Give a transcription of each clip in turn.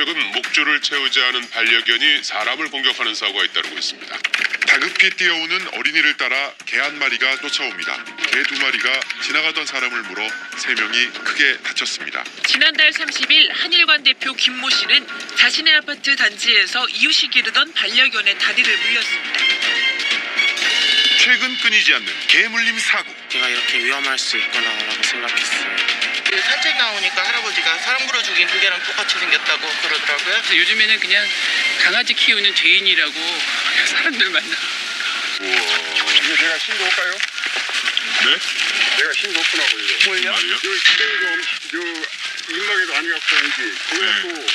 최근 목줄을 채우지 않은 반려견이 사람을 공격하는 사고가 잇따르고 있습니다. 다급히 뛰어오는 어린이를 따라 개 한 마리가 쫓아옵니다. 개 두 마리가 지나가던 사람을 물어 3명이 크게 다쳤습니다. 지난달 30일 한일관 대표 김모 씨는 자신의 아파트 단지에서 이웃이 기르던 반려견의 다리를 물렸습니다. 최근 끊이지 않는 개 물림 사고. 제가 이렇게 위험할 수 있구나라고 생각했어요. 산책 나오니까 할아버지가 사람 물어 죽인 그 개랑 똑같이 생겼다고 그러더라고요. 그래서 요즘에는 그냥 강아지 키우는 죄인이라고 사람들 만나. 우와. 이거 내가 신고할까요? 네? 내가 신고하고 이거. 뭘요? 말이요? 여기 집에도 입막에도 안 갖고 오는지 그래갖고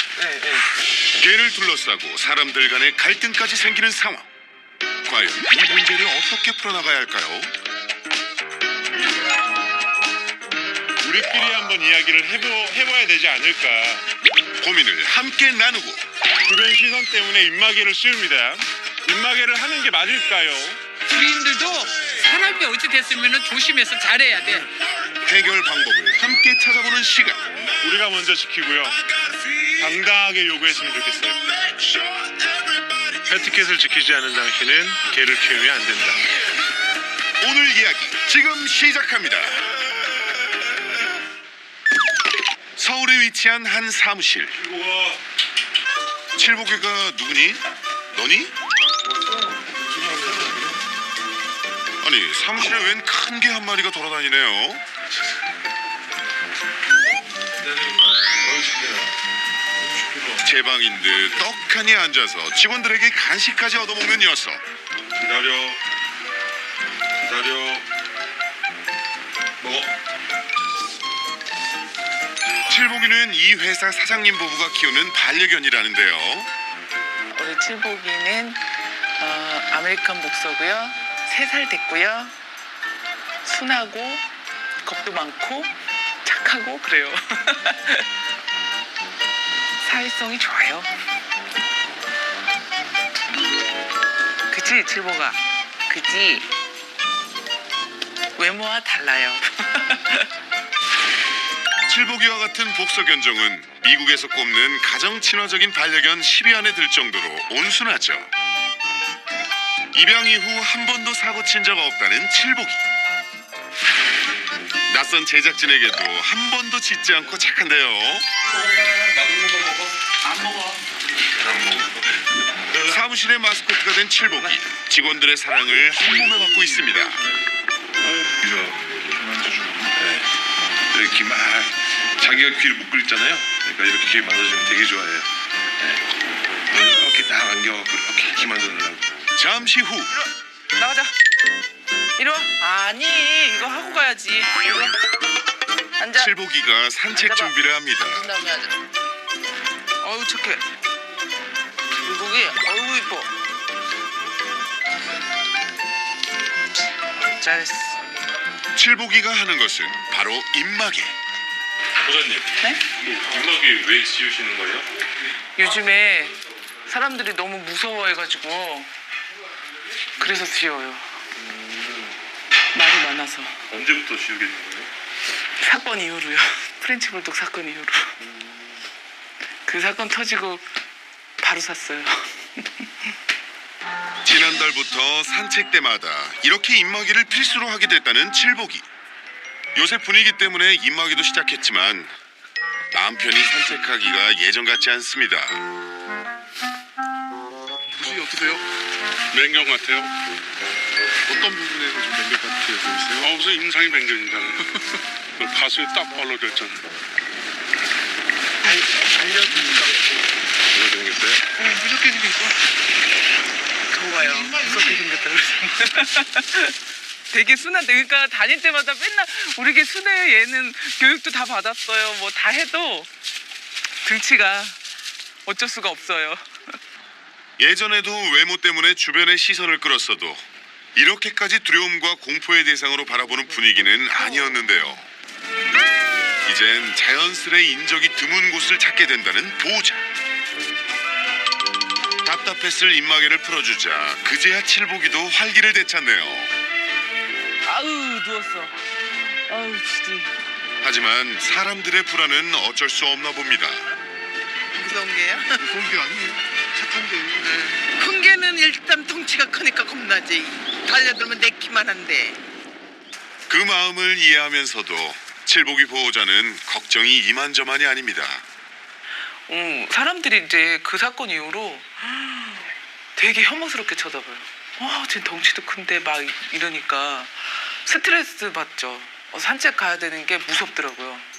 개를 둘러싸고 사람들 간의 갈등까지 생기는 상황. 과연 이 문제를 어떻게 풀어나가야 할까요? 우리끼리 한번 이야기를 해봐야 되지 않을까. 고민을 함께 나누고 주변 시선 때문에 입마개를 씌웁니다. 입마개를 하는 게 맞을까요? 주인들도 사람이 어찌 됐으면 조심해서 잘해야 돼. 해결 방법을 함께 찾아보는 시간. 우리가 먼저 지키고요. 당당하게 요구했으면 좋겠어요. 에티켓을 지키지 않은 당신은 개를 키우면 안 된다. 오늘 이야기 지금 시작합니다. 서울에 위치한 한 사무실. 칠복이가 누구니? 너니? 아니, 사무실에 웬 큰 개 한 마리가 돌아다니네요. 제 방인 듯 떡하니 앉아서 직원들에게 간식까지 얻어먹는 녀석. 기다려. 먹어. 칠복이는 이 회사 사장님 부부가 키우는 반려견이라는데요. 우리 칠복이는 아메리칸 복서고요. 3살 됐고요. 순하고 겁도 많고 착하고 그래요. 사회성이 좋아요. 그치 칠복아? 그치? 외모와 달라요. 칠복이와 같은 복서 견종은 미국에서 꼽는 가장 친화적인 반려견 10위 안에 들 정도로 온순하죠. 입양 이후 한 번도 사고 친 적 없다는 칠복이. 낯선 제작진에게도 한 번도 짖지 않고 착한데요. 안 먹어. 사무실의 마스코트가 된 칠복이 직원들의 사랑을 한 몸에 받고 있습니다. 이렇게 막 자기가 귀를 못 끓였잖아요. 그러니까 이렇게 귀 만져주면 되게 좋아해요. 이렇게 딱 안겨갖고 이렇게 귀 만져달라고. 잠시 후 나가자. 이리 와. 아니 이거 하고 가야지. 이리 와. 앉아. 칠복이가 산책 앉아봐. 준비를 합니다. 앉은 다음에 앉아. 어우 착해. 칠복이 어우 이뻐. 잘했어. 칠복이가 하는 것은 바로 입마개. 보자님, 네? 입마개 왜 씌우시는 거예요? 요즘에 사람들이 너무 무서워해가지고 그래서 씌워요. 말이 많아서. 언제부터 씌우게 된 거예요? 사건 이후로요. 프렌치불독 사건 이후로. 그 사건 터지고 바로 샀어요. 지난달부터 산책 때마다 이렇게 입마개를 필수로 하게 됐다는 칠복이. 요새 분위기 때문에 입마개도 시작했지만 마음 편히 산책하기가 예전 같지 않습니다. 보시기 어떠세요? 맹경 같아요. 어떤 부분에서 좀 맹글 같이 보이세요? 우선 인상이 맹경이잖아요. 가슴이 딱 벌어져 있잖아요. 알려줍니다. 뭐가 생겼어요? 무섭게 생겼어. 좋아요. 무섭게 생겼다 그래서. 되게 순한데 그러니까 다닐 때마다 맨날 우리 게 순해. 얘는 교육도 다 받았어요. 뭐 다 해도 등치가 어쩔 수가 없어요. 예전에도 외모 때문에 주변의 시선을 끌었어도 이렇게까지 두려움과 공포의 대상으로 바라보는 분위기는 아니었는데요. 이젠 자연스레 인적이 드문 곳을 찾게 된다는 보호자. 답답했을 입마개를 풀어주자 그제야 칠복이도 활기를 되찾네요. 아우 누웠어. 아우 지디. 하지만 사람들의 불안은 어쩔 수 없나 봅니다. 무서운 게요? 무서운 게 아니에요. 착한데. 큰 개는 일단 덩치가 크니까 겁나지. 달려들면 내키만 한데. 그 마음을 이해하면서도 칠복이 보호자는 걱정이 이만저만이 아닙니다. 사람들이 이제 그 사건 이후로 되게 혐오스럽게 쳐다봐요. 쟤 덩치도 큰데 막 이러니까 스트레스 받죠. 산책 가야 되는 게 무섭더라고요.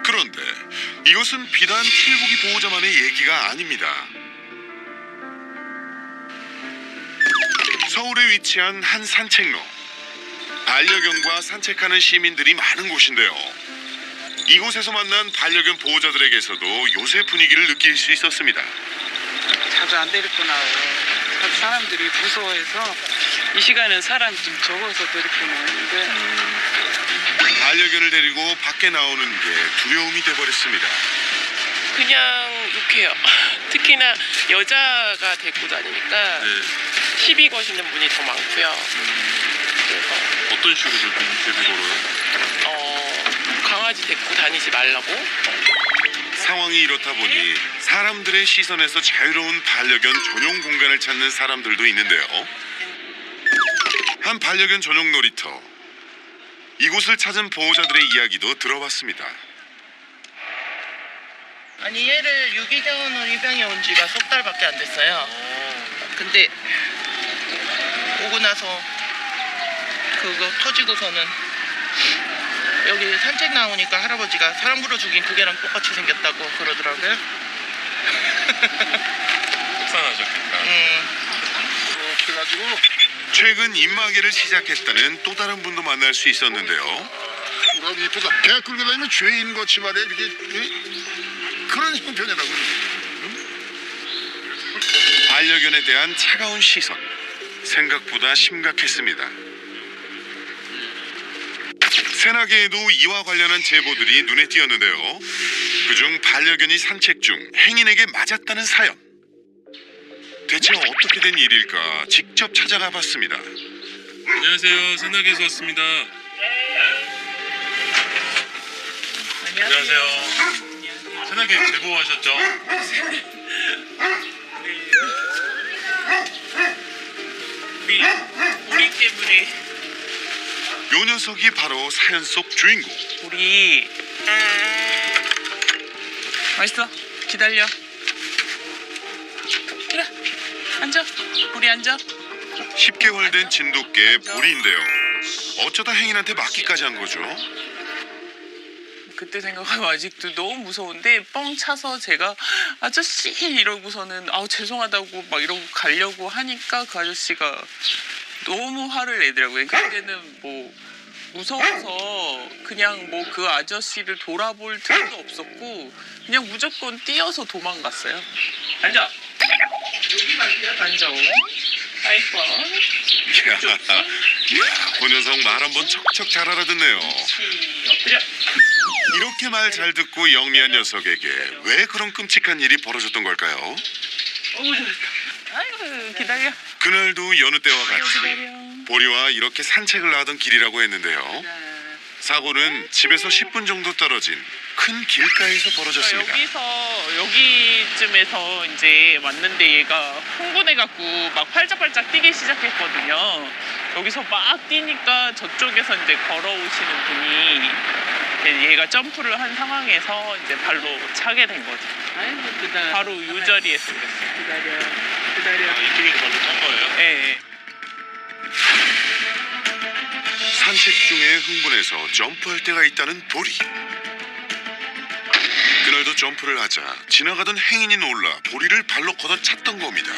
그런데 이것은 비단 칠복이 보호자만의 얘기가 아닙니다. 서울에 위치한 한 산책로. 반려견과 산책하는 시민들이 많은 곳인데요. 이곳에서 만난 반려견 보호자들에게서도 요새 분위기를 느낄 수 있었습니다. 자주 안 데리고 나와요. 자주 사람들이 무서워해서 이 시간엔 사람 좀 적어서 데리고 나오는데 반려견을 데리고 밖에 나오는 게 두려움이 돼버렸습니다. 그냥 욕해요. 특히나 여자가 데리고 다니니까 시비 거시는 분이 더 많고요. 그래서 어떤 식으로 시비 걸어요? 강아지 데리고 다니지 말라고. 상황이 이렇다 보니 사람들의 시선에서 자유로운 반려견 전용 공간을 찾는 사람들도 있는데요. 한 반려견 전용 놀이터. 이곳을 찾은 보호자들의 이야기도 들어봤습니다. 아니 얘를 유기견으로 입양해 온 지가 석 달밖에 안 됐어요. 근데 오고 나서 그거 터지고서는 여기 산책 나오니까 할아버지가 사람 물어 죽인 그 개랑 똑같이 생겼다고 그러더라고요. 속상하셨겠다. 그래가지고 최근 입마개를 시작했다는 또 다른 분도 만날 수 있었는데요. 우리 이쁘다. 개 끌고 다니면 죄인 같이 말이야. 이게 그런 형편이라고. 반려견에 대한 차가운 시선. 생각보다 심각했습니다. 새나개에도 이와 관련한 제보들이 눈에 띄었는데요. 그중 반려견이 산책 중 행인에게 맞았다는 사연. 대체 어떻게 된 일일까 직접 찾아가 봤습니다. 안녕하세요. 새나개에서 왔습니다. 안녕하세요. 새나개 제보하셨죠? 우리 때문에. 요 녀석이 바로 사연 속 주인공. 우리 맛있어? 기다려. 그래, 앉아. 우리 앉아. 10개월 된 진돗개 보리인데요. 어쩌다 행인한테 맡기까지 한 거죠? 그때 생각하면 아직도 너무 무서운데 뻥 차서 제가 아저씨 이러고서는 죄송하다고 막 이러고 가려고 하니까 그 아저씨가 너무 화를 내더라고요. 그때는 뭐 무서워서 그냥 뭐 그 아저씨를 돌아볼 틈도 없었고 그냥 무조건 뛰어서 도망갔어요. 앉아. 앉아. 아이고. 이야, 그 녀석 말 한번 척척 잘 알아듣네요. 엎드려. 이렇게 말 잘 듣고 영리한 녀석에게 왜 그런 끔찍한 일이 벌어졌던 걸까요? 아이고 기다려. 그날도 여느 때와 같이 기다려. 보리와 이렇게 산책을 나가던 길이라고 했는데요. 사고는 집에서 10분 정도 떨어진 큰 길가에서 벌어졌습니다. 여기쯤에서 이제 왔는데 얘가 흥분해갖고 막 팔짝팔짝 뛰기 시작했거든요. 여기서 막 뛰니까 저쪽에서 이제 걸어오시는 분이 얘가 점프를 한 상황에서 이제 발로 차게 된 거죠. 바로 이 자리에서 그랬어요. 기다려. 이쪽에서 발로 찬 거예요? 네. 산책 중에 흥분해서 점프할 때가 있다는 보리. 그날도 점프를 하자 지나가던 행인이 놀라 보리를 발로 걷어찼던 겁니다.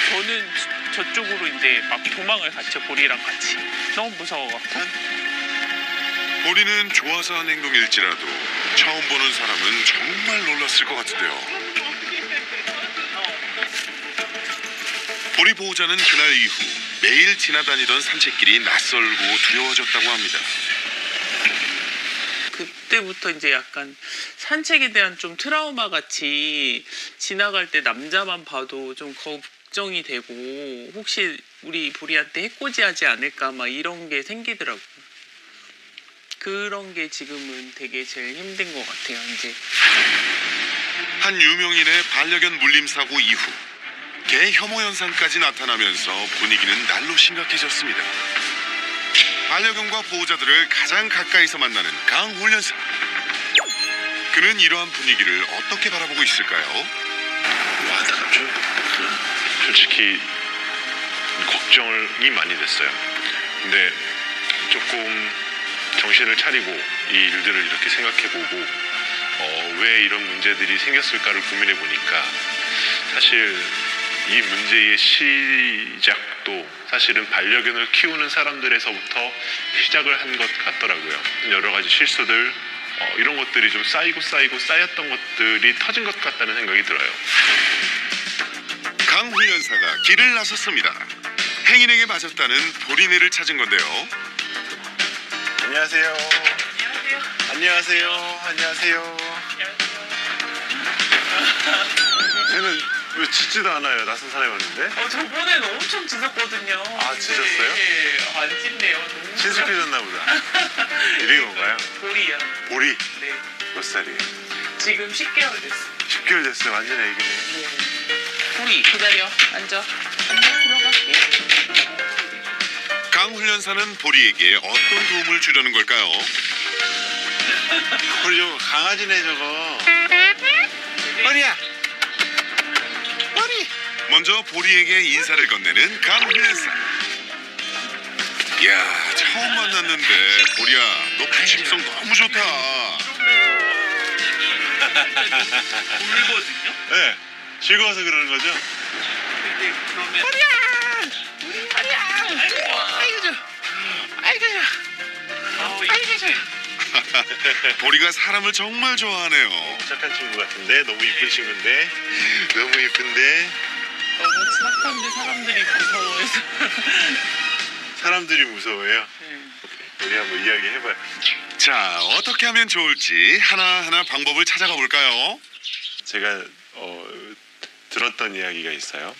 저는 저쪽으로 이제 막 도망을 갔죠. 보리랑 같이. 너무 무서워갖고. 보리는 좋아서 한 행동일지라도 처음 보는 사람은 정말 놀랐을 것 같은데요. 보리 보호자는 그날 이후 매일 지나다니던 산책길이 낯설고 두려워졌다고 합니다. 그때부터 이제 약간 산책에 대한 좀 트라우마 같이 지나갈 때 남자만 봐도 좀 걱정이 되고 혹시 우리 보리한테 해코지하지 않을까 막 이런 게 생기더라고요. 그런 게 지금은 되게 제일 힘든 것 같아요. 이제 한 유명인의 반려견 물림 사고 이후 개 혐오 현상까지 나타나면서 분위기는 날로 심각해졌습니다. 반려견과 보호자들을 가장 가까이서 만나는 강훈련사. 그는 이러한 분위기를 어떻게 바라보고 있을까요? 안타깝죠. 솔직히 걱정이 많이 됐어요. 근데 조금 정신을 차리고 이 일들을 이렇게 생각해보고 왜 이런 문제들이 생겼을까를 고민해 보니까 사실 이 문제의 시작도 사실은 반려견을 키우는 사람들에서부터 시작을 한 것 같더라고요. 여러 가지 실수들 이런 것들이 좀 쌓이고 쌓였던 것들이 터진 것 같다는 생각이 들어요. 강 훈련사가 길을 나섰습니다. 행인에게 맞았다는 보리내를 찾은 건데요. 안녕하세요. 안녕하세요. 안녕하세요. 쟤는 왜 짖지도 않아요? 낯선 사람이 왔는데? 저번에는 엄청 짖었거든요. 아, 짖었어요? 네, 안 짖네요. 너무 친숙해졌나 보다. 이름이 뭔가요? 보리요. 보리. 네. 몇 살이에요? 지금 10개월 됐어요. 10개월 됐어요. 완전 애기네. 네. 보리 기다려. 앉아. 들어갈게. 강 훈련사는 보리에게 어떤 도움을 주려는 걸까요? 보리 저거 강아지네 저거. 보리야. 보리. 먼저 보리에게 인사를 건네는 강 훈련사. 이야, 처음 만났는데 보리야, 너 부침성 너무 좋다. 울거든요? 네. 즐거워서 그러는 거죠? 근데 그러면 보리가 사람을 정말 좋아하네요. 착한 친구 같은데 너무 이쁜 친구인데 너무 이쁜데 너무 착한데 사람들이 무서워해서. 사람들이 무서워해요. 우리 한번 이야기해봐요. 자, 어떻게 하면 좋을지 하나하나 방법을 찾아가 볼까요? 제가 들었던 이야기가 있어요.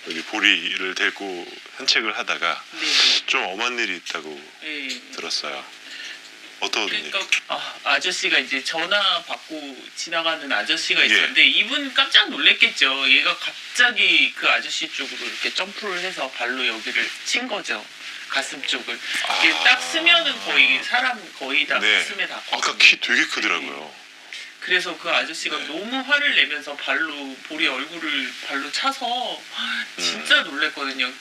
우리 보리를 데리고 산책을 하다가 좀 엄한 일이 있다고 들었어요. 어떤 일? 그러니까 아저씨가 이제 전화 받고 지나가는 아저씨가 있었는데 이분 깜짝 놀랐겠죠. 얘가 갑자기 그 아저씨 쪽으로 이렇게 점프를 해서 발로 여기를 친 거죠. 가슴 쪽을. 이게 딱 쓰면은 거의 사람 거의 다 가슴에 닿거든요. 아까 키 되게 크더라고요. 그래서 그 아저씨가 너무 화를 내면서 발로 보리 얼굴을 발로 차서 진짜 놀랬거든요.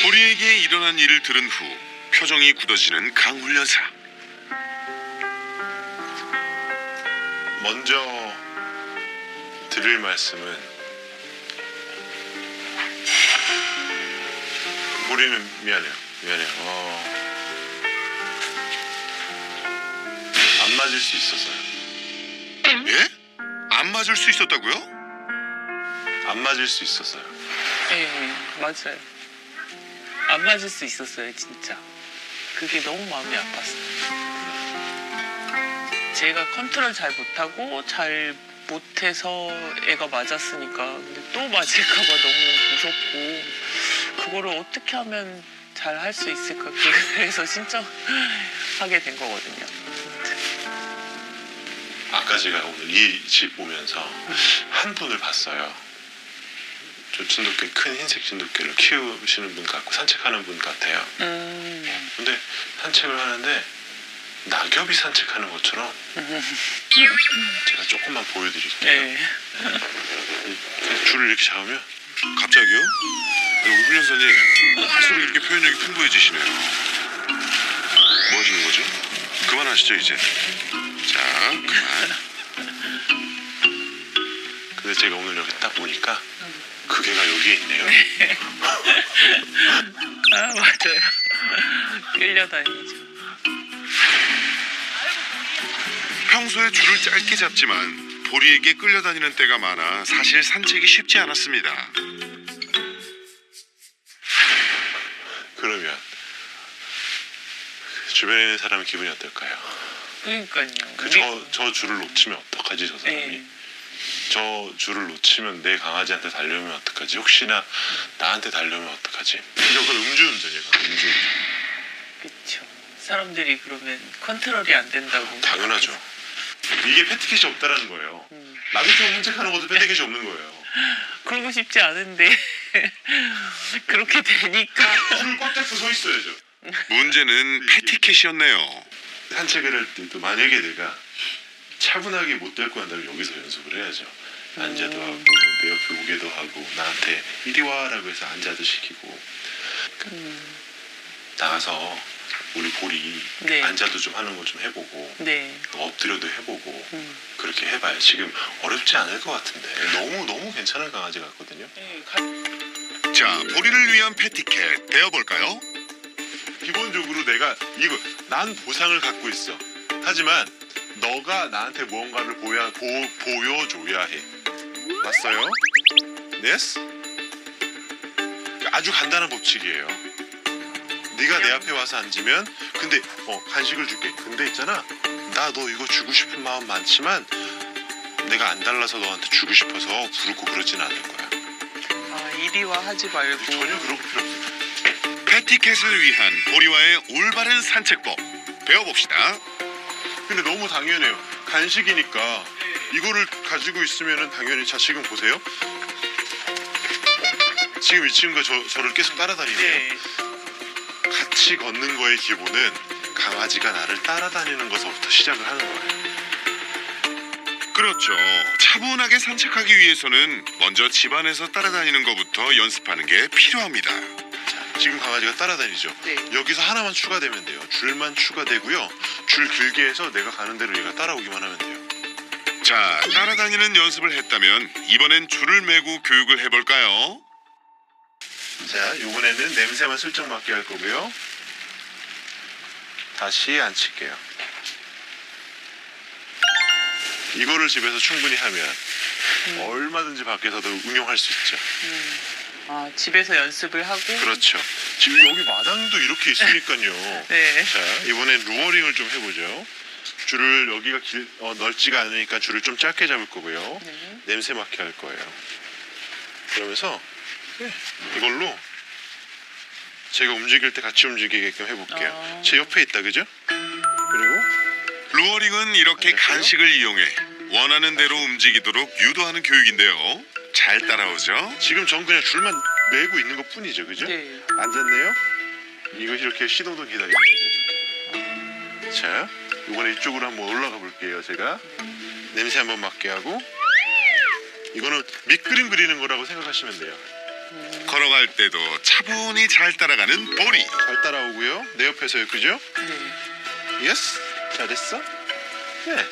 보리에게 일어난 일을 들은 후 표정이 굳어지는 강 훈련사. 먼저 드릴 말씀은 보리는 미안해요. 안 맞을 수 있었어요. 예? 안 맞을 수 있었다고요? 안 맞을 수 있었어요. 네, 맞아요. 안 맞을 수 있었어요, 진짜. 그게 너무 마음이 아팠어요. 제가 컨트롤 잘 못하고 잘 못해서 애가 맞았으니까 근데 또 맞을까봐 너무 무섭고 그거를 어떻게 하면 잘 할 수 있을까 그래서 신청하게 된 거거든요. 아까 제가 오늘 이 집 오면서 한 분을 봤어요. 저 진돗개, 큰 흰색 진돗개를 키우시는 분 같고 산책하는 분 같아요. 근데 산책을 하는데 낙엽이 산책하는 것처럼 제가 조금만 보여드릴게요. 네. 줄을 이렇게 잡으면 갑자기요? 우리 훈련사님 갈수록 이렇게 표현력이 풍부해지시네요. 뭐 하시는 거죠? 그만하시죠 이제. 자, 그만. 근데 제가 오늘 여기 딱 보니까 그 개가 여기에 있네요. 맞아요. 끌려다니죠. 평소에 줄을 짧게 잡지만 보리에게 끌려다니는 때가 많아 사실 산책이 쉽지 않았습니다. 그러면 주변에 있는 사람의 기분이 어떨까요? 그러니까요. 저 줄을 놓치면 어떡하지 저 사람이? 네. 저 줄을 놓치면 내 강아지한테 달려오면 어떡하지? 혹시나 나한테 달려오면 어떡하지? 이건 음주운전이에요. 음주운전. 그쵸. 사람들이 그러면 컨트롤이 안 된다고. 당연하죠. 이게 패티켓이 없다라는 거예요. 나비처럼 산책하는 것도 패티켓이 없는 거예요. 그러고 싶지 않은데 그렇게 되니까. 줄을 꽉 잡고 서 있어야죠. 문제는 패티켓이었네요. 산책을 할 때도 만약에 내가 차분하게 못 데리고 한다면 여기서 연습을 해야죠. 앉아도 하고 내 옆에 오게도 하고 나한테 이리 와라고 해서 앉아도 시키고 나가서 우리 보리 네. 앉아도 좀 하는 거 좀 해보고 네. 엎드려도 해보고 그렇게 해봐요. 지금 어렵지 않을 것 같은데 너무 괜찮은 강아지 같거든요. 네, 자, 보리를 위한 패티켓 배워볼까요? 기본적으로 내가 이거 난 보상을 갖고 있어. 하지만 너가 나한테 무언가를 보여줘야 해. 맞어요? yes? 아주 간단한 법칙이에요. 네가 내 앞에 와서 앉으면 근데 간식을 줄게. 근데 있잖아 나 너 이거 주고 싶은 마음 많지만 내가 안 달라서 너한테 주고 싶어서 부르고 그러진 않을 거야. 아, 이리와 하지 말고. 전혀 그럴 필요 없어. 패티켓을 위한 보리와의 올바른 산책법 배워봅시다. 근데 너무 당연해요. 간식이니까 이거를 가지고 있으면은 당연히 자 지금 보세요. 지금 이 친구가 저를 계속 따라다니네요. 네. 같이 걷는 거의 기본은 강아지가 나를 따라다니는 것부터 시작을 하는 거예요. 그렇죠. 차분하게 산책하기 위해서는 먼저 집안에서 따라다니는 것부터 연습하는 게 필요합니다. 자, 지금 강아지가 따라다니죠. 네. 여기서 하나만 추가되면 돼요. 줄만 추가되고요. 줄 길게 해서 내가 가는 대로 얘가 따라오기만 하면 돼요. 자, 따라다니는 연습을 했다면 이번엔 줄을 매고 교육을 해볼까요? 자, 이번에는 냄새만 슬쩍 맡게 할 거고요. 다시 앉힐게요. 이거를 집에서 충분히 하면 얼마든지 밖에서도 응용할 수 있죠. 아, 집에서 연습을 하고. 그렇죠. 지금 여기 마당도 이렇게 있으니까요. 네. 자, 이번엔 루어링을 좀 해보죠. 줄을 여기가 넓지가 않으니까 줄을 좀 짧게 잡을 거고요. 네. 냄새 맡게 할 거예요. 그러면서 이걸로 제가 움직일 때 같이 움직이게끔 해볼게요. 제 옆에 있다, 그죠? 그리고 루어링은 이렇게 앉았고요. 간식을 이용해 원하는 대로 움직이도록 유도하는 교육인데요. 잘 따라오죠? 지금 전 그냥 줄만 매고 있는 것 뿐이죠, 그죠? 네. 앉았네요. 이것이 이렇게 시동도 기다리는 거죠. 자, 이번에 이쪽으로 한번 올라가 볼게요. 제가 냄새 한번 맡게 하고 이거는 밑그림 그리는 거라고 생각하시면 돼요. 걸어갈 때도 차분히 잘 따라가는 보리. 잘 따라오고요. 내 옆에서요, 그죠? 네. 예스, 잘했어. 네.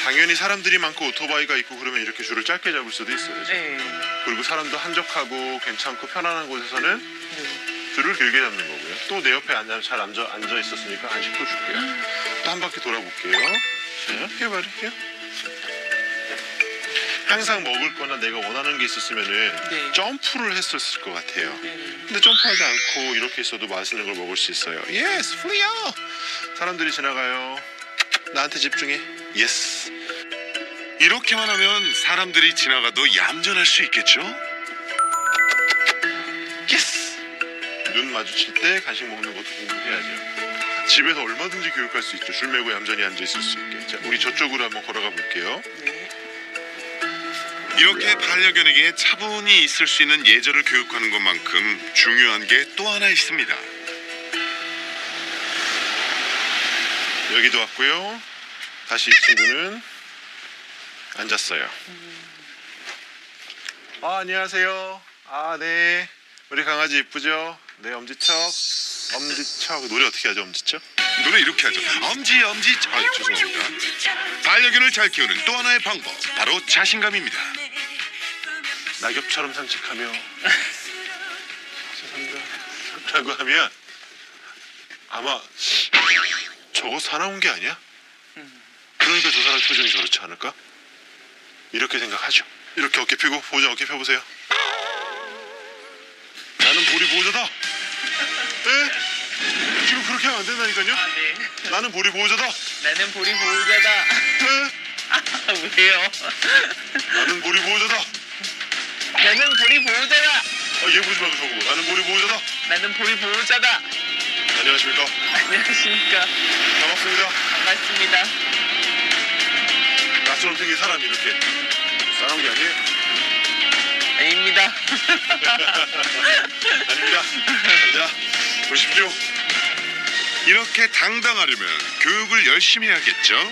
당연히 사람들이 많고 오토바이가 있고 그러면 이렇게 줄을 짧게 잡을 수도 있어요. 네. 그리고 사람도 한적하고 괜찮고 편안한 곳에서는 줄을 길게 잡는 거고요. 또 내 옆에 잘 앉아 있었으니까 간식도 줄게요. 또 한 바퀴 돌아볼게요. 자, 해봐릴게요. 항상 먹을 거나 내가 원하는 게 있었으면은 네. 점프를 했었을 것 같아요. 네. 근데 점프하지 않고 이렇게 있어도 맛있는 걸 먹을 수 있어요. 예스, 플리어! 사람들이 지나가요. 나한테 집중해. 예스. 이렇게만 하면 사람들이 지나가도 얌전할 수 있겠죠? 예스! 눈 마주칠 때 간식 먹는 것도 공부해야죠. 집에서 얼마든지 교육할 수 있죠. 줄 매고 얌전히 앉아있을 수 있게. 자, 우리 저쪽으로 한번 걸어가 볼게요. 네. 이렇게 반려견에게 차분히 있을 수 있는 예절을 교육하는 것만큼 중요한 게 또 하나 있습니다. 여기도 왔고요. 다시 이 친구는 앉았어요. 아, 안녕하세요. 아, 네. 우리 강아지 이쁘죠? 네, 엄지척. 엄지척. 노래 어떻게 하죠, 엄지척? 노래 이렇게 하죠. 엄지. 아, 죄송합니다. 반려견을 잘 키우는 또 하나의 방법, 바로 자신감입니다. 낙엽처럼 산책하며 죄송합니다 라고 하면 아마 저거 사나운 게 아니야? 그러니까 저 사람 표정이 저렇지 않을까? 이렇게 생각하죠. 이렇게 어깨 펴고 보호자 어깨 펴보세요. 나는 보리 보호자다. 네? 지금 그렇게 하면 안 된다니까요. 아, 네. 나는 보리 보호자다. 나는 보리 보호자다. 네? 왜요? 나는 보리 보호자다. 나는 보리 보호자다. 얘 보지 말고 저거. 나는 보리 보호자다. 나는 보리 보호자다. 안녕하십니까. 안녕하십니까. 반갑습니다. 반갑습니다. 나처럼 생긴 사람이 이렇게 싸운 게 아니에요? 아닙니다. 아닙니다. 자, 보십시오. 이렇게 당당하려면 교육을 열심히 해야겠죠.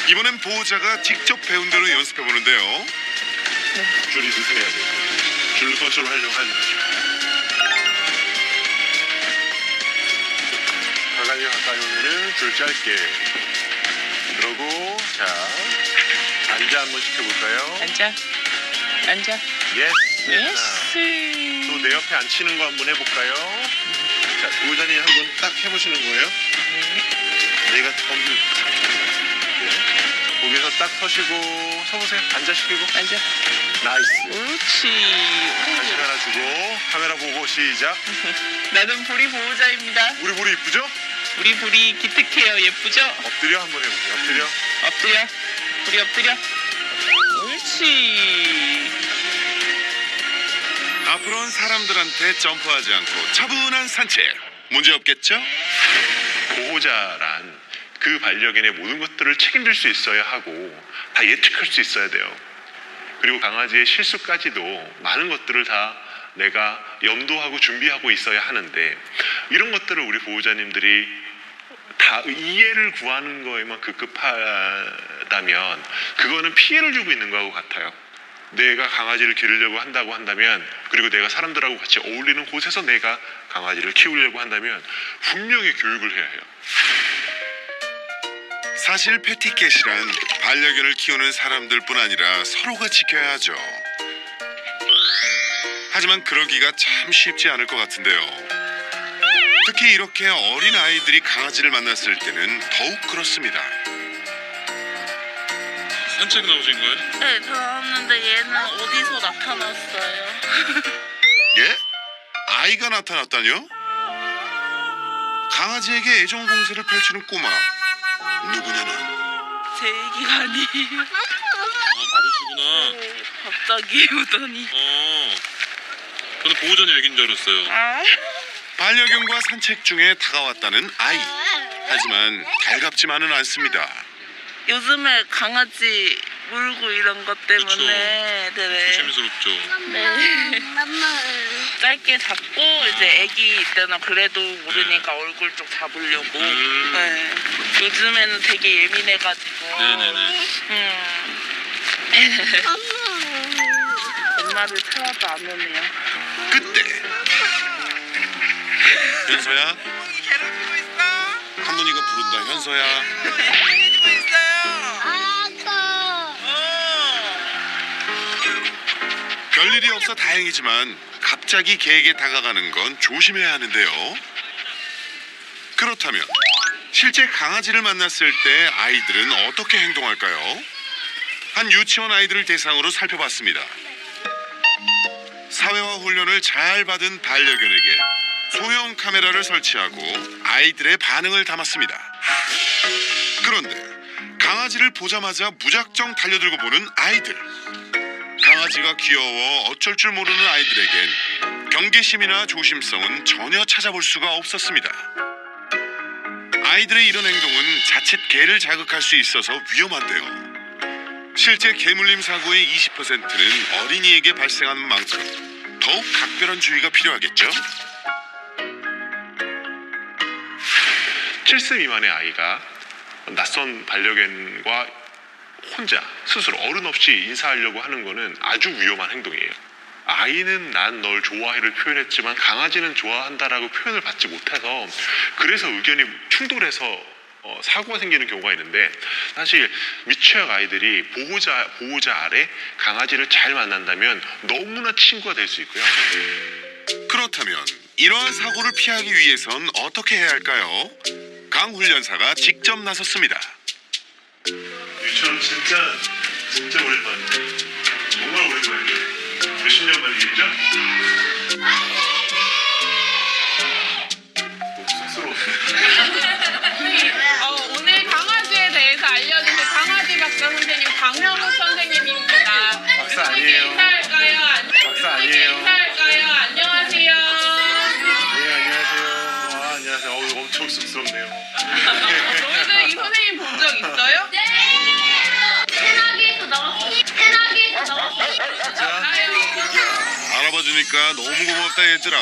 이번엔 보호자가 직접 배운 대로 연습해 보는데요. 줄이 스승해야 돼요. 줄로 컨트롤 하려고 하지 마시고. 가까이 가까이 오면은 줄 짧게. 그러고 자 앉아 한번 시켜볼까요? 앉아. 앉아. 예스. 예스. 또 내 옆에 앉히는 거 한번 해볼까요? 자, 보호자님 한번 딱 해보시는 거예요. 내가 엄지. 거기서 딱 서시고 서보세요. 앉아시키고. 앉아. 나이스. 옳지. 간식 하나 주고 카메라 보고 시작. 나는 보리 보호자입니다. 우리 보리 이쁘죠? 우리 보리 기특해요. 예쁘죠? 엎드려 한번 해보세요. 엎드려. 엎드려. 보리 엎드려. 옳지. 앞으로는 사람들한테 점프하지 않고 차분한 산책. 문제 없겠죠? 보호자란 그 반려견의 모든 것들을 책임질 수 있어야 하고 다 예측할 수 있어야 돼요. 그리고 강아지의 실수까지도 많은 것들을 다 내가 염두하고 준비하고 있어야 하는데 이런 것들을 우리 보호자님들이 다 이해를 구하는 거에만 급급하다면 그거는 피해를 주고 있는 거하고 같아요. 내가 강아지를 기르려고 한다고 한다면 그리고 내가 사람들하고 같이 어울리는 곳에서 내가 강아지를 키우려고 한다면 분명히 교육을 해야 해요. 사실 패티캣이란 반려견을 키우는 사람들뿐 아니라 서로가 지켜야 하죠. 하지만 그러기가 참 쉽지 않을 것 같은데요. 특히 이렇게 어린 아이들이 강아지를 만났을 때는 더욱 그렇습니다. 산책 나오신 거예요? 네, 나왔는데 얘는 어디서 나타났어요? 예? 아이가 나타났다뇨? 강아지에게 애정 공세를 펼치는 꼬마. 누구냐는? 제 얘기가 아니에요. 그러시구나. 갑자기 오더니. 저는 보호자님 얘기인 줄 알았어요. 반려견과 산책 중에 다가왔다는 아이. 하지만 달갑지만은 않습니다. 요즘에 강아지 물고 이런 것 때문에 네. 조심스럽죠. 네. 짧게 잡고 이제 애기 때는 그래도 모르니까 얼굴 쪽 잡으려고. 네. 요즘에는 되게 예민해가지고. 네네네. 엄마를 찾아도 안 오네요. 그때 현서야? 괴롭히고 있어. 할머니가 부른다. 현서야. 괴롭히고 있어요. 별일이 없어 다행이지만 갑자기 개에게 다가가는 건 조심해야 하는데요. 그렇다면 실제 강아지를 만났을 때 아이들은 어떻게 행동할까요? 한 유치원 아이들을 대상으로 살펴봤습니다. 사회화 훈련을 잘 받은 반려견에게 소형 카메라를 설치하고 아이들의 반응을 담았습니다. 그런데 강아지를 보자마자 무작정 달려들고 보는 아이들. 강아지가 귀여워 어쩔 줄 모르는 아이들에겐 경계심이나 조심성은 전혀 찾아볼 수가 없었습니다. 아이들의 이런 행동은 자칫 개를 자극할 수 있어서 위험한데요. 실제 개물림 사고의 20%는 어린이에게 발생하는 만큼 더욱 각별한 주의가 필요하겠죠? 7세 미만의 아이가 낯선 반려견과 혼자 스스로 어른 없이 인사하려고 하는 거는 아주 위험한 행동이에요. 아이는 난 널 좋아해를 표현했지만 강아지는 좋아한다라고 표현을 받지 못해서 그래서 의견이 충돌해서 사고가 생기는 경우가 있는데 사실 미취학 아이들이 보호자 아래 강아지를 잘 만난다면 너무나 친구가 될 수 있고요. 그렇다면 이러한 사고를 피하기 위해선 어떻게 해야 할까요? 강 훈련사가 직접 나섰습니다. 유치원 진짜 오랜만이에요. 정말 오랜만이에요. 몇십 년 만이겠죠? 너무 쑥스러웠어요. 오늘 강아지에 대해서 알려주실 강아지 박사 선생님 강현욱 선생님입니다. 박사 아니에요. 인사할까요? 박사 아니에요. 인사할까요? 안녕하세요. 네, 안녕하세요. 안녕하세요. 너희들 이 선생님 본 적 있어요? 네! 테나기에서 나왔어. 알아봐 주니까 너무 고맙다 얘들아.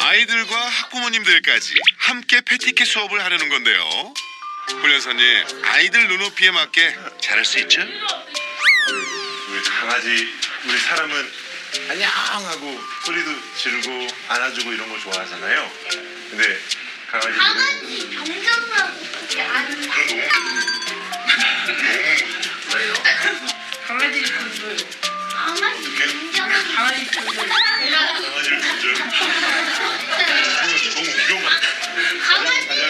아이들과 학부모님들까지 함께 패티켓 수업을 하려는 건데요. 훈련사님, 아이들 눈높이에 맞게 잘할 수 있죠? 우리 강아지, 우리 사람은 안녕 하고 소리도 지르고 안아주고 이런 거 좋아하잖아요. 근데 강아지들은 강아지 경쟁하고 그렇게 안 그런 너무 강아지를 건져요. 강아지 경쟁하고 강아지 건져요. 강아지를 던져. 너무 위험한. 강아지를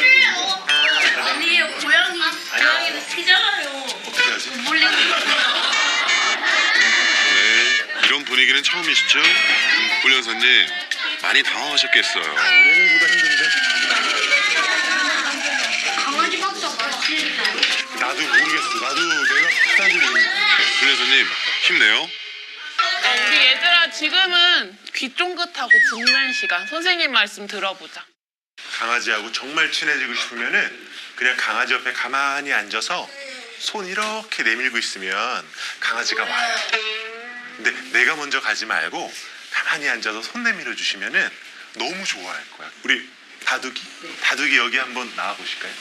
아니에요 고양이는 크잖아요. 어떻게 하지? 몰래 네, 이런 분위기는 처음이시죠? 훈련사님, 많이 당황하셨겠어요. 얘는보다 힘든데. 강아지 박사 맞지? 나도 모르겠어. 나도 내가 비슷한지 모르겠어. 훈련사님, 힘내요. 우리 얘들아 지금은 귀 쫑긋하고 듣는 시간. 선생님 말씀 들어보자. 강아지하고 정말 친해지고 싶으면은 그냥 강아지 옆에 가만히 앉아서 손 이렇게 내밀고 있으면 강아지가 와요. 근데 내가 먼저 가지 말고 가만히 앉아서 손 내밀어 주시면은 너무 좋아할 거야. 우리 다둑이 여기 한번 나와 보실까요?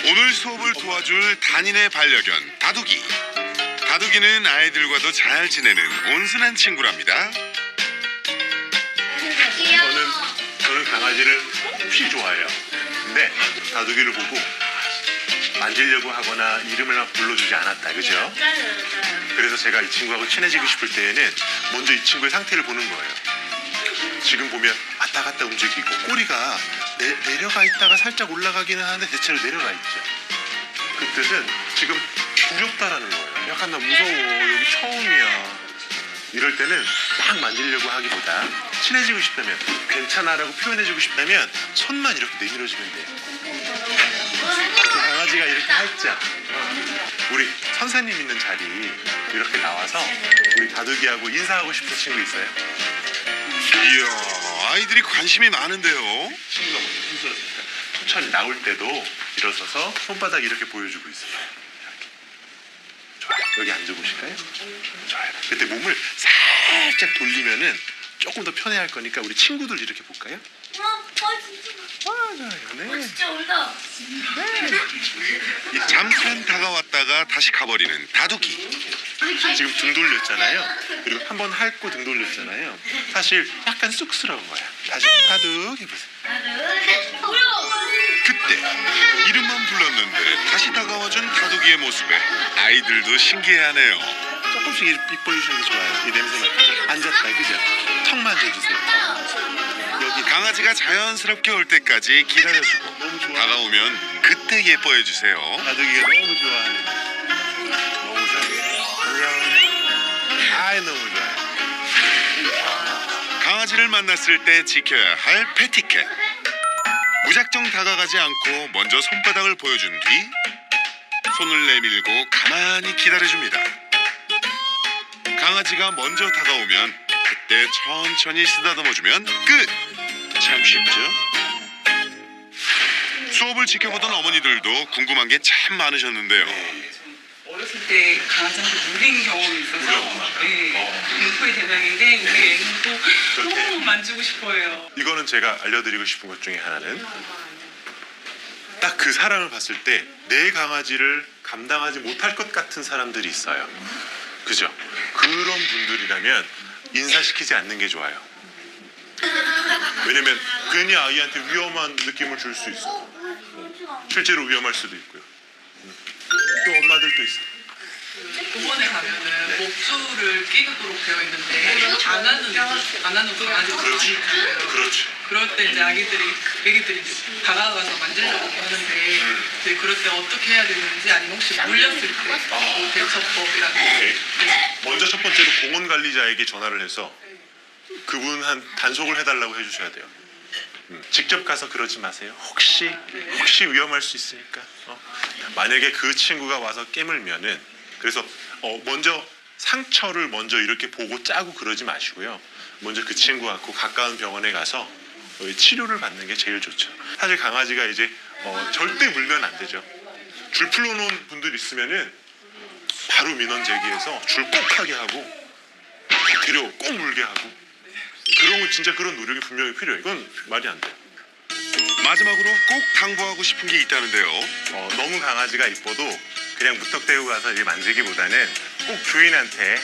오늘 수업을 도와줄 단인의 반려견 다둑이. 다둑이는 아이들과도 잘 지내는 온순한 친구랍니다. 저는 강아지를 몹시 좋아해요. 근데 다둑이를 보고 만지려고 하거나 이름을 막 불러주지 않았다, 그죠? 그래서 제가 이 친구하고 친해지고 싶을 때에는 먼저 이 친구의 상태를 보는 거예요. 지금 보면 왔다 갔다 움직이고 꼬리가 내려가 있다가 살짝 올라가기는 하는데 대체로 내려가 있죠. 그 뜻은 지금 두렵다라는 거예요. 약간 나 무서워, 여기 처음이야. 이럴 때는 막 만지려고 하기보다 친해지고 싶다면, 괜찮아라고 표현해주고 싶다면 손만 이렇게 내밀어주면 돼요. 강아지가 이렇게 활짝, 우리 선생님 있는 자리 이렇게 나와서 우리 다둑이하고 인사하고 싶은 친구 있어요? 이야, 아이들이 관심이 많은데요. 친구가 먼저 힘들었으니까 천천히 나올 때도 일어서서 손바닥 이렇게 보여주고 있어요. 이렇게. 좋아요. 여기 앉아보실까요? 좋아요. 그때 몸을 살짝 돌리면은 조금 더 편해할 거니까 우리 친구들 이렇게 볼까요? 맞아요. 네. 진짜 올다. 잠깐 다가왔다가 다시 가버리는 다둑이. 지금 등 돌렸잖아요. 그리고 한번 핥고 등 돌렸잖아요. 사실 약간 쑥스러운 거야. 다시 다둑 해보세요. 그때 이름만 불렀는데 다시 다가와준 다둑이의 모습에 아이들도 신기해하네요. 조금씩 입 벌리시는 게 좋아요. 이 냄새 맡고. 앉았다, 그죠? 턱 만져주세요. 턱. 여기 강아지가 자연스럽게 올 때까지 기다려주고 너무 좋아. 다가오면 그때 예뻐해주세요. 다둑이가 너무 좋아하는. 너무 좋아요. 안녕. 아이 너무 좋아요. 강아지를 만났을 때 지켜야 할 패티켓. 무작정 다가가지 않고 먼저 손바닥을 보여준 뒤 손을 내밀고 가만히 기다려줍니다. 강아지가 먼저 다가오면 그때 천천히 쓰다듬어주면 끝! 참 쉽죠? 수업을 지켜보던 어머니들도 궁금한 게 참 많으셨는데요. 어렸을 때 강아지한테 물린 경험이 있어서 공포의 대상인데 우리 애는 또 너무 만지고 싶어해요. 이거는 제가 알려드리고 싶은 것 중에 하나는 딱 그 사람을 봤을 때 내 강아지를 감당하지 못할 것 같은 사람들이 있어요. 그죠? 그런 분들이라면 인사시키지 않는 게 좋아요. 왜냐면 괜히 아이한테 위험한 느낌을 줄 수 있어. 실제로 위험할 수도 있고요. 또 엄마들도 있어. 도번에 가면은 목줄을 끼도록 되어 있는데 안 하는 강아지도 많이 있잖아요. 그렇죠. 그럴 때 이제 애기들이 이제 다가가서 만지려고 하는데 이제 그럴 때 어떻게 해야 되는지 아니면 혹시 물렸을 때 뭐 대처법이라든지. 오케이. 먼저 첫 번째로 공원 관리자에게 전화를 해서 그분 한 단속을 해달라고 해주셔야 돼요. 직접 가서 그러지 마세요. 혹시 위험할 수 있으니까. 만약에 그 친구가 와서 깨물면은 그래서 먼저 상처를 먼저 이렇게 보고 짜고 그러지 마시고요. 먼저 그 친구하고 가까운 병원에 가서 치료를 받는 게 제일 좋죠. 사실 강아지가 이제 절대 물면 안 되죠. 줄 풀어놓은 분들 있으면은 바로 민원 제기해서 줄 꼭 하게 하고 데려 꼭 물게 하고 그런 거 진짜 그런 노력이 분명히 필요해요. 이건 말이 안 돼요. 마지막으로 꼭 당부하고 싶은 게 있다는데요. 너무 강아지가 이뻐도 그냥 무턱대고 가서 이렇게 만지기보다는 꼭 주인한테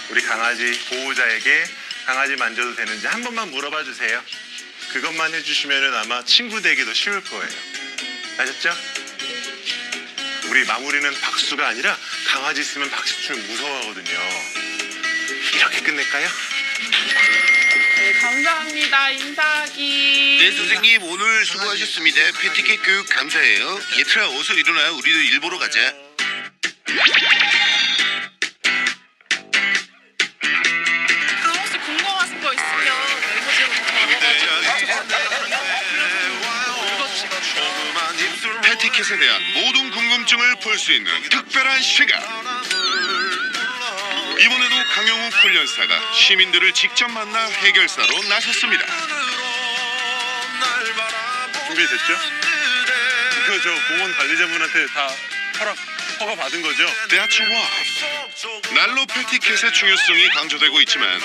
우리 강아지 보호자에게 강아지 만져도 되는지 한 번만 물어봐 주세요. 그것만 해주시면은 아마 친구 되기도 쉬울 거예요. 아셨죠? 우리 마무리는 박수가 아니라 강아지 있으면 박수 치면 무서워하거든요. 이렇게 끝낼까요? 네, 감사합니다. 인사하기. 네, 선생님 오늘 수고하셨습니다. 패티켓 교육 감사해요. 얘들아 어서 일어나. 우리도 일 보러 가자. 혹시 궁금하신 거 있으면 패티켓에 대한 모든 궁금증을 풀 수 있는 특별한 시간. 이번에도 강영욱 훈련사가 시민들을 직접 만나 해결사로 나섰습니다. 준비됐죠? 저 공원 관리자분한테 다 허가 받은 거죠? That's right. 난로 패티켓의 중요성이 강조되고 있지만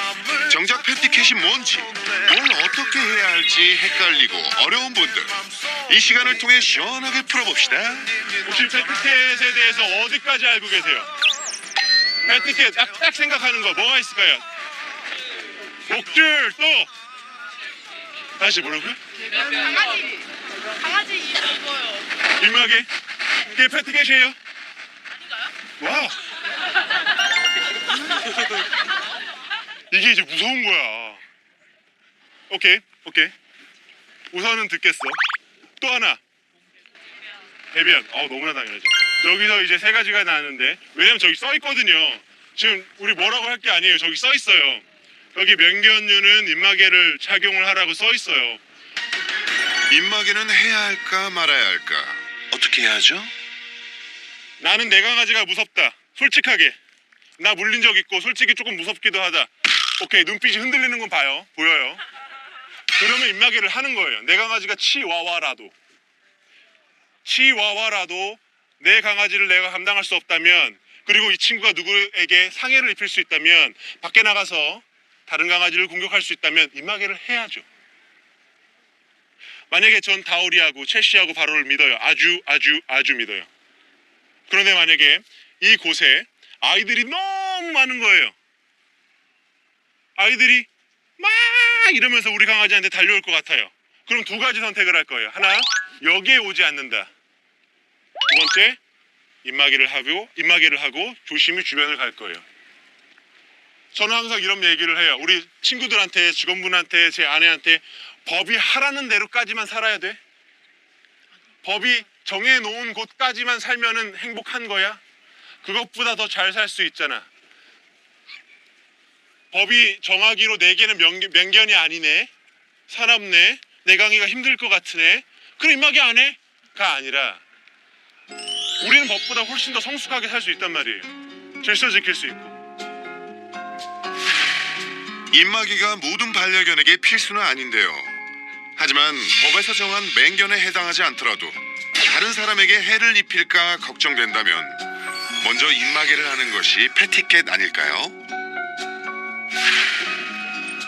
정작 패티켓이 뭔지, 뭘 어떻게 해야 할지 헷갈리고 어려운 분들, 이 시간을 통해 시원하게 풀어봅시다. 혹시 패티켓에 대해서 어디까지 알고 계세요? 패티켓 딱 생각하는 거 뭐가 있을까요? 목줄 또 다시 뭐라고요? 강아지 이거요. 입마개? 그게 패티켓이에요? 와. 이게 이제 무서운 거야. 오케이. 우선은 듣겠어. 또 하나. 배변. 너무나 당연하죠. 여기서 이제 세 가지가 나왔는데 왜냐면 저기 써 있거든요. 지금 우리 뭐라고 할 게 아니에요. 저기 써 있어요. 여기 명견류는 입마개를 착용을 하라고 써 있어요. 입마개는 해야 할까 말아야 할까? 어떻게 해야 하죠? 나는 내 강아지가 무섭다. 솔직하게. 나 물린 적 있고 솔직히 조금 무섭기도 하다. 오케이, 눈빛이 흔들리는 건 봐요. 보여요. 그러면 입마개를 하는 거예요. 내 강아지가 치와와라도 내 강아지를 내가 감당할 수 없다면, 그리고 이 친구가 누구에게 상해를 입힐 수 있다면, 밖에 나가서 다른 강아지를 공격할 수 있다면 입마개를 해야죠. 만약에 전 다오리하고 첼시하고 바로를 믿어요. 아주 믿어요. 그런데 만약에 이곳에 아이들이 너무 많은 거예요. 아이들이 막 이러면서 우리 강아지한테 달려올 것 같아요. 그럼 두 가지 선택을 할 거예요. 하나, 여기에 오지 않는다. 두 번째, 입마개를 하고 조심히 주변을 갈 거예요. 저는 항상 이런 얘기를 해요. 우리 친구들한테, 직원분한테, 제 아내한테 법이 하라는 대로까지만 살아야 돼? 법이 정해놓은 곳까지만 살면은 행복한 거야? 그것보다 더 잘 살 수 있잖아. 법이 정하기로 내게는 맹견이 아니네, 사납네, 내 강의가 힘들 것 같으네, 그럼 입마개 안 해? 가 아니라 우리는 법보다 훨씬 더 성숙하게 살 수 있단 말이에요. 질서 지킬 수 있고. 입마개가 모든 반려견에게 필수는 아닌데요. 하지만 법에서 정한 맹견에 해당하지 않더라도 다른 사람에게 해를 입힐까 걱정된다면 먼저 입마개를 하는 것이 패티켓 아닐까요?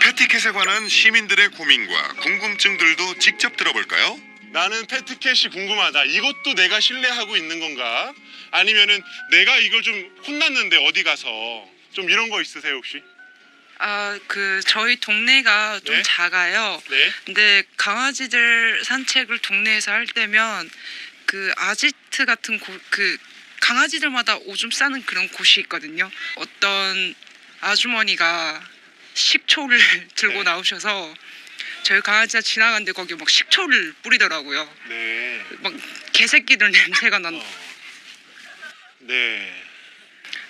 패티켓에 관한 시민들의 고민과 궁금증들도 직접 들어볼까요? 나는 패티켓이 궁금하다. 이것도 내가 신뢰하고 있는 건가? 아니면은 내가 이걸 좀 혼났는데 어디 가서 좀 이런 거 있으세요 혹시? 저희 동네가 좀 네? 작아요. 네. 근데 강아지들 산책을 동네에서 할 때면 그 아지트 같은 강아지들마다 오줌 싸는 그런 곳이 있거든요. 어떤 아주머니가 식초를 들고 네. 나오셔서 저희 강아지가 지나가는데 거기 막 식초를 뿌리더라고요. 네. 막 개새끼들 냄새가 난. 네.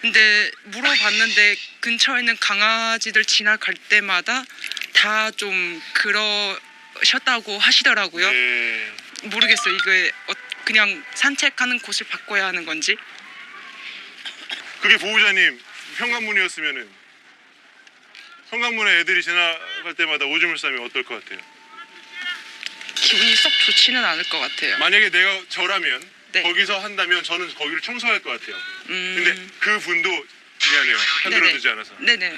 근데 물어봤는데 근처에 있는 강아지들 지나갈 때마다 다 좀 그러셨다고 하시더라고요. 네. 모르겠어요. 이게 그냥 산책하는 곳을 바꿔야 하는 건지. 그게 보호자님 현관문이었으면은 현관문에 애들이 지나갈 때마다 오줌을 싸면 어떨 것 같아요? 기분이 썩 좋지는 않을 것 같아요. 만약에 내가 저라면 네. 거기서 한다면 저는 거기를 청소할 것 같아요. 근데 음. 그 분도 미안해요. 편들어주지 않아서. 네네.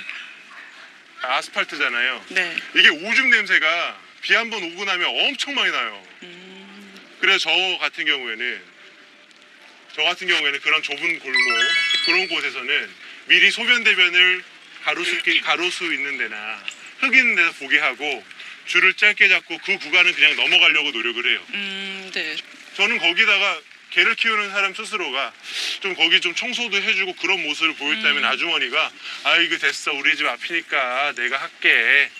아스팔트잖아요. 네. 이게 오줌 냄새가 비 한 번 오고 나면 엄청 많이 나요. 그래서 저 같은 경우에는 그런 좁은 골목 그런 곳에서는 미리 소변 대변을 가로수 있는 데나 흙 있는 데서 보게 하고 줄을 짧게 잡고 그 구간은 그냥 넘어가려고 노력을 해요. 네. 저는 거기다가 개를 키우는 사람 스스로가 좀 거기 좀 청소도 해주고 그런 모습을 보였다면 아주머니가 이거 됐어 우리 집 앞이니까 내가 할게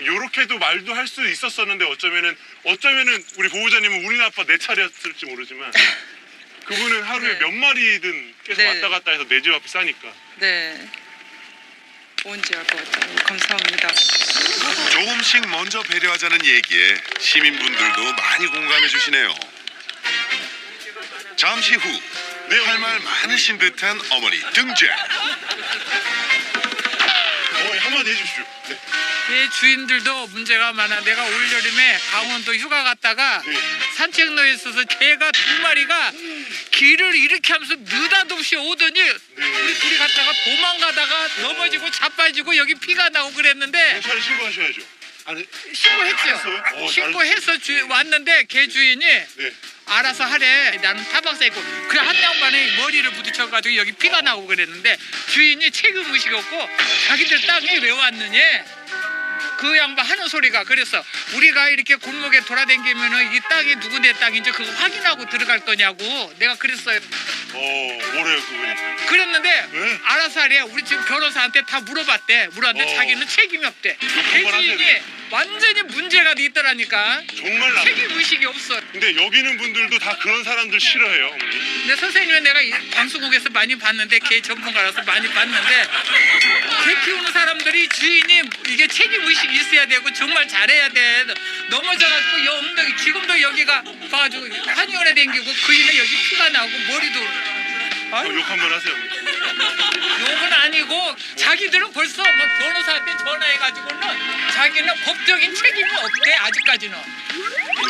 요렇게도 말도 할 수 있었었는데 어쩌면은 우리 보호자님은 우리 아빠 내 차례였을지 모르지만 그분은 하루에 네. 몇 마리든 계속 네. 왔다 갔다 해서 내 집 앞에 싸니까. 네. 뭔지 알 것 같아요. 감사합니다. 조금씩 먼저 배려하자는 얘기에 시민분들도 많이 공감해 주시네요. 잠시 후 할 말 많으신 듯한 어머니 등장. 어머니 한마디 해주십시오. 네. 내 주인들도 문제가 많아. 내가 올여름에 강원도 휴가 갔다가 산책로에 있어서 개가 2마리가 길을 이렇게 하면서 느닷없이 오더니 우리 둘이 갔다가 도망가다가 넘어지고 자빠지고 여기 피가 나고 그랬는데 경찰에 신고하셔야죠. 신고했죠. 신고해서 왔는데 개 주인이 알아서 하래. 나는 타박사 있고 그 한 양반이 머리를 부딪혀가지고 여기 피가 나고 그랬는데 주인이 책임의식이 없고 자기들 땅에 왜 왔느냐 그 양반 하는 소리가 그래서 우리가 이렇게 골목에 돌아다니면은 이 땅이 누구네 땅인지 그거 확인하고 들어갈 거냐고 내가 그랬어요. 뭐래요 그분이? 그랬는데 네? 알아서 하래. 우리 지금 변호사한테 다 물어봤는데 자기는 책임이 없대. 개주인이 완전히 문제가 있더라니까. 정말 책임 의식이 없어. 근데 여기는 분들도 다 그런 사람들 싫어해요, 어머니. 근데 선생님은 내가 방송국에서 많이 봤는데 개 전문가라서 많이 봤는데 개 키우는 사람들이 주인이 이게 책임 의식이 있어야 되고 정말 잘해야 돼. 넘어져가지고 엉덩이 지금도 여기가 봐가지고 한의원에 댕기고 그이는 여기 피가 나고 머리도 욕 한번 하세요. 욕은 아니고 자기들은 벌써 막 변호사한테 전화해가지고는 자기는 법적인 책임이 없대 아직까지는.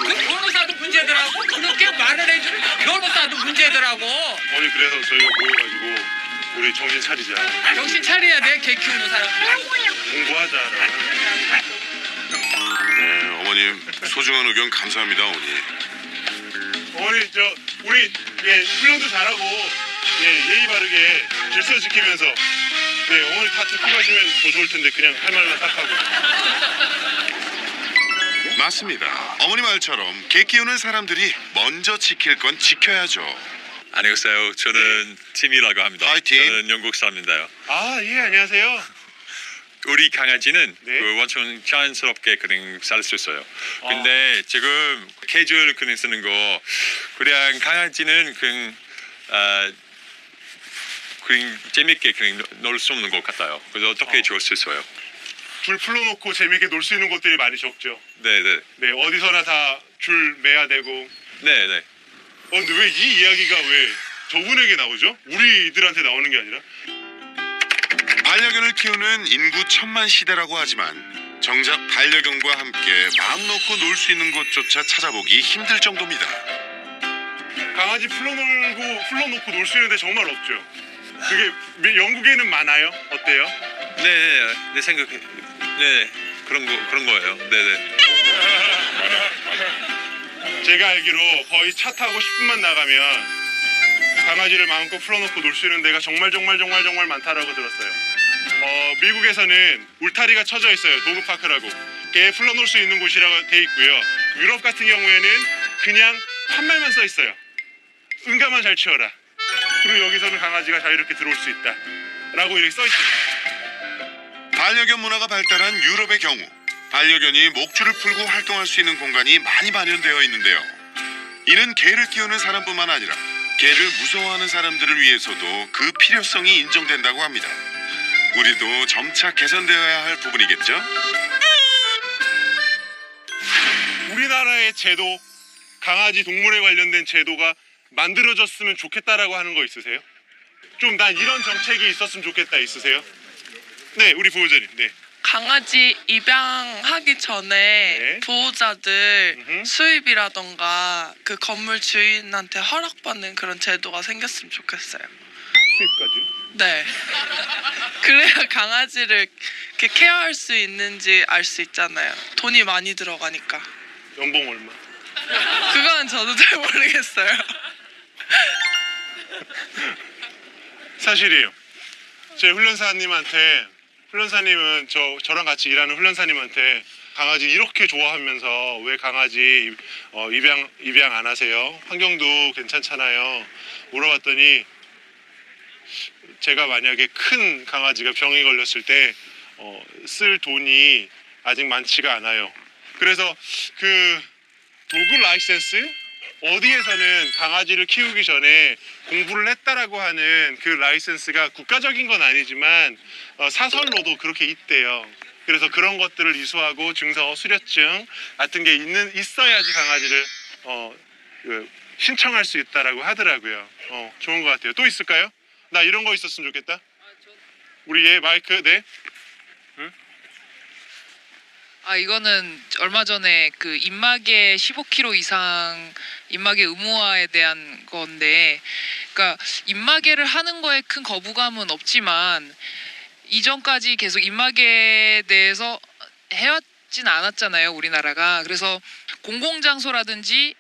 그 변호사도 문제더라고. 그렇게 말을 해주는 변호사도 문제더라고. 어머니 그래서 저희가 모여가지고 우리 정신 차리자. 정신 차려야 돼. 개 키우는 사람들. 공부하자. 네, 어머님 소중한 의견 감사합니다, 어머니. 어머니 우리 훈련도 잘하고 예의 바르게 질서 지키면서 어머니 다 듣고 가시면 더 좋을 텐데 그냥 할 말만 딱 하고. 맞습니다. 어머니 말처럼 개 키우는 사람들이 먼저 지킬 건 지켜야죠. 안녕하세요. 저는 팀이라고 합니다. 저는 영국 사람인데요. 예 안녕하세요. 우리 강아지는 그 완전 자연스럽게 그냥 살 수 있어요. 근데 지금 캐주얼 그냥 쓰는 거 그냥 강아지는 그냥 재밌게 그냥 놀 수 없는 것 같아요. 그래서 어떻게 좋을 수 있어요? 줄 풀어놓고 재밌게 놀 수 있는 곳들이 많이 적죠. 네네. 네 어디서나 다 줄 매야 되고. 네네. 근데 왜 이 이야기가 왜 저분에게 나오죠? 우리들한테 나오는 게 아니라? 반려견을 키우는 인구 1000만 시대라고 하지만 정작 반려견과 함께 마음 놓고 놀 수 있는 곳조차 찾아보기 힘들 정도입니다. 강아지 풀러놓고 놀 수 있는데 정말 없죠. 그게 영국에는 많아요? 어때요? 네, 내 생각에 그런 거예요. 네네. 제가 알기로 거의 차 타고 10분만 나가면 강아지를 마음껏 풀어놓고 놀 수 있는 데가 정말 많다라고 들었어요. 미국에서는 울타리가 쳐져 있어요. 도그파크라고. 개 풀어놓을 수 있는 곳이라고 돼 있고요. 유럽 같은 경우에는 그냥 판말만 써 있어요. 응가만 잘 치워라. 그리고 여기서는 강아지가 자유롭게 들어올 수 있다 라고 이렇게 써 있습니다. 반려견 문화가 발달한 유럽의 경우 반려견이 목줄을 풀고 활동할 수 있는 공간이 많이 마련되어 있는데요. 이는 개를 키우는 사람뿐만 아니라 개를 무서워하는 사람들을 위해서도 그 필요성이 인정된다고 합니다. 우리도 점차 개선되어야 할 부분이겠죠? 우리나라의 제도, 강아지 동물에 관련된 제도가 만들어졌으면 좋겠다라고 하는 거 있으세요? 좀 난 이런 정책이 있었으면 좋겠다 있으세요? 네, 우리 보호자님. 네. 강아지 입양하기 전에 보호자들 수입이라던가 그 건물 주인한테 허락받는 그런 제도가 생겼으면 좋겠어요. 수입까지요? 네. 그래야 강아지를 이렇게 케어할 수 있는지 알 수 있잖아요. 돈이 많이 들어가니까. 연봉 얼마? 그건 저도 잘 모르겠어요. 사실이에요. 제 훈련사님은 저랑 같이 일하는 훈련사님한테 강아지 이렇게 좋아하면서 왜 강아지 입양 안 하세요? 환경도 괜찮잖아요. 물어봤더니 제가 만약에 큰 강아지가 병이 걸렸을 때 쓸 돈이 아직 많지가 않아요. 그래서 그 도구 라이센스 어디에서는 강아지를 키우기 전에 공부를 했다라고 하는 그 라이센스가 국가적인 건 아니지만 사설로도 그렇게 있대요. 그래서 그런 것들을 이수하고 증서, 수료증 같은 게 있어야지 강아지를 신청할 수 있다라고 하더라고요. 좋은 것 같아요. 또 있을까요? 나 이런 거 있었으면 좋겠다. 우리 얘 마이크 네. 이거는 얼마 전에 그 입마개 15kg 이상 입마개 의무화에 대한 건데, 그러니까 입마개를 하는 거에 큰 거부감은 없지만 이전까지 계속 입마개에 대해서 해왔진 않았잖아요, 우리나라가. 그래서 공공장소라든지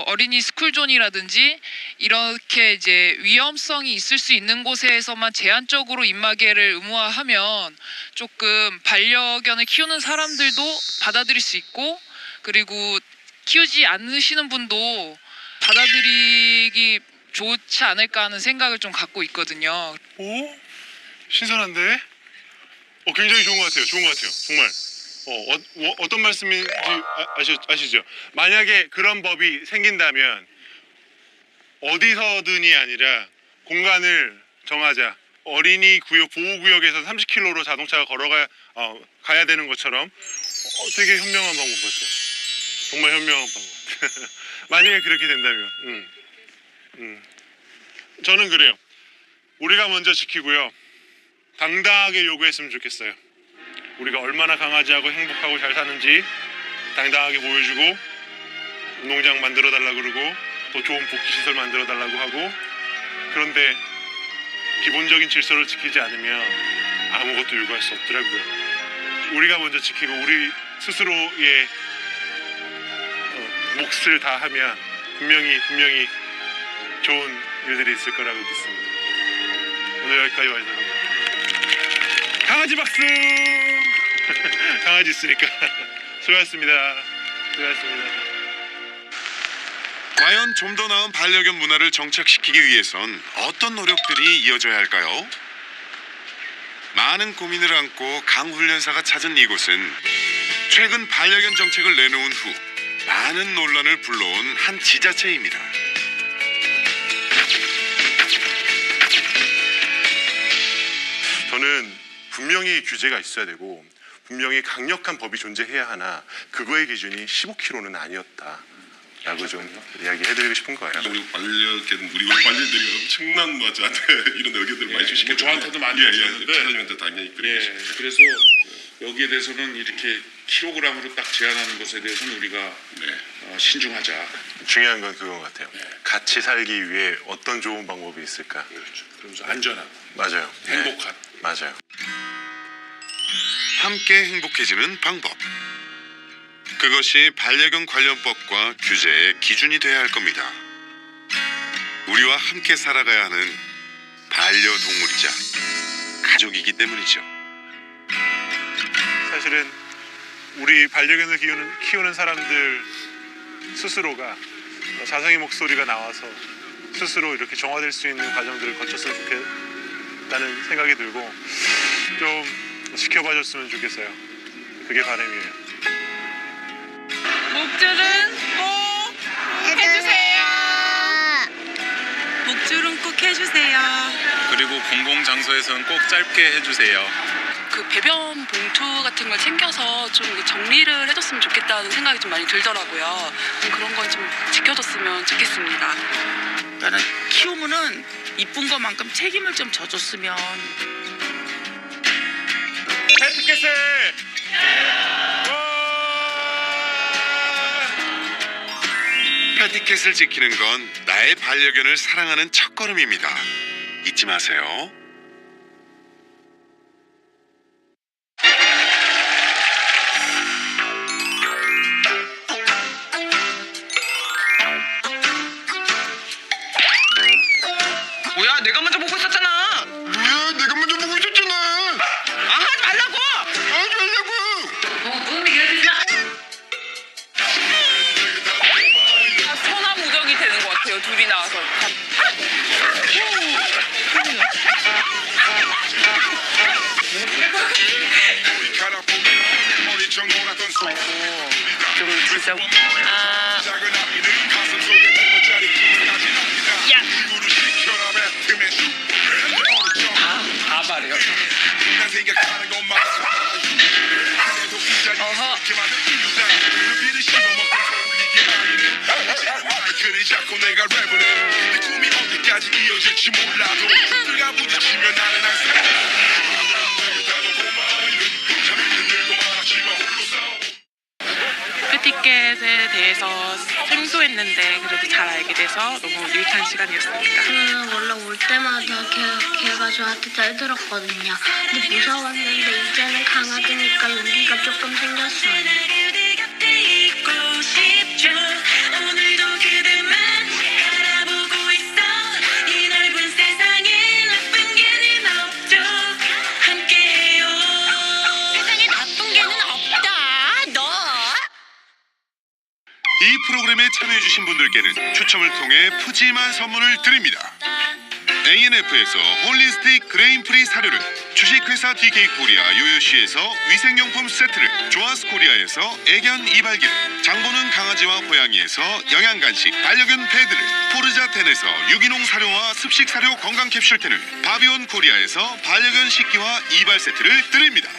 어린이 스쿨존이라든지 이렇게 이제 위험성이 있을 수 있는 곳에서만 제한적으로 입마개를 의무화하면 조금 반려견을 키우는 사람들도 받아들일 수 있고, 그리고 키우지 않으시는 분도 받아들이기 좋지 않을까 하는 생각을 좀 갖고 있거든요. 오? 신선한데? 굉장히 좋은 것 같아요. 좋은 것 같아요. 정말. 어떤 말씀인지 아시죠? 만약에 그런 법이 생긴다면 어디서든이 아니라 공간을 정하자. 어린이 구역, 보호구역에서 30km로 자동차가 가야 되는 것처럼 되게 현명한 방법 같아요. 정말 현명한 방법. 만약에 그렇게 된다면. 저는 그래요. 우리가 먼저 지키고요. 당당하게 요구했으면 좋겠어요. 우리가 얼마나 강아지하고 행복하고 잘 사는지 당당하게 보여주고, 운동장 만들어 달라고 그러고 또 좋은 복지시설 만들어 달라고 하고, 그런데 기본적인 질서를 지키지 않으면 아무것도 요구할 수 없더라고요. 우리가 먼저 지키고 우리 스스로의 몫을 다하면 분명히 좋은 일들이 있을 거라고 믿습니다. 오늘 여기까지 와주셔서 감사합니다. 강아지 박수! 강아지 있으니까. 수고하셨습니다. 과연 좀 더 나은 반려견 문화를 정착시키기 위해선 어떤 노력들이 이어져야 할까요? 많은 고민을 안고 강 훈련사가 찾은 이곳은 최근 반려견 정책을 내놓은 후 많은 논란을 불러온 한 지자체입니다. 저는 분명히 규제가 있어야 되고 분명히 강력한 법이 존재해야 하나, 그거의 기준이 15kg는 아니었다 라고 좀 이야기해드리고 싶은 거예요. 우리 반려들이 엄청난 이런 의견들을 많이 주시고 저한테도 많이 주셨는데 차장님한테 당연히 그래서 여기에 대해서는 이렇게 킬로그램으로 딱 제한하는 것에 대해서는 우리가 신중하자. 중요한 건 그건 것 같아요. 같이 살기 위해 어떤 좋은 방법이 있을까. 그렇죠. 그러면서 안전한, 맞아요. 행복한. 맞아요. 함께 행복해지는 방법. 그것이 반려견 관련법과 규제의 기준이 돼야 할 겁니다. 우리와 함께 살아가야 하는 반려동물이자 가족이기 때문이죠. 사실은 우리 반려견을 키우는 사람들 스스로가 자성의 목소리가 나와서 스스로 이렇게 정화될 수 있는 과정들을 거쳤으면 좋겠다는 생각이 들고, 좀 지켜봐줬으면 좋겠어요. 그게 바람이에요. 목줄은 꼭 해주세요. 목줄은 꼭 해주세요. 그리고 공공장소에서는 꼭 짧게 해주세요. 그 배변 봉투 같은 걸 챙겨서 좀 정리를 해줬으면 좋겠다는 생각이 좀 많이 들더라고요. 그런 건 좀 지켜줬으면 좋겠습니다. 나는 키우면은 이쁜 것만큼 책임을 좀 져줬으면. 페트켓을 패티켓을 지키는 건 나의 반려견을 사랑하는 첫걸음입니다. 잊지 마세요. 뭐야, 내가 먼저 보고 있었잖아. 뭐야, 내가 먼저 보고 있었잖아. 하지 말라고. 하지 말라고. 천하무적이 되는 것 같아요. 둘이 나와서. 좀 진짜. 다 말해요. 어허. 자꾸 내가 랩을 해. 내 꿈이 어디까지 이어질지 몰라도 내가 부딪히면 나는 항상 패티켓에 대해서 생소했는데 그래도 잘 알게 돼서 너무 유익한 시간이었습니다. 원래 올 때마다 걔가 저한테 잘 들었거든요. 근데 무서웠는데 이제는 강아지니까 용기가 조금 생겼어요. 이 프로그램에 참여해주신 분들께는 추첨을 통해 푸짐한 선물을 드립니다. ANF에서 홀리스틱 그레인프리 사료를, 주식회사 DK코리아 요요시에서 위생용품 세트를, 조아스코리아에서 애견 이발기를, 장보는 강아지와 고양이에서 영양간식 반려견 패드를, 포르자텐에서 유기농 사료와 습식 사료 건강 캡슐텐을, 바비온 코리아에서 반려견 식기와 이발 세트를 드립니다.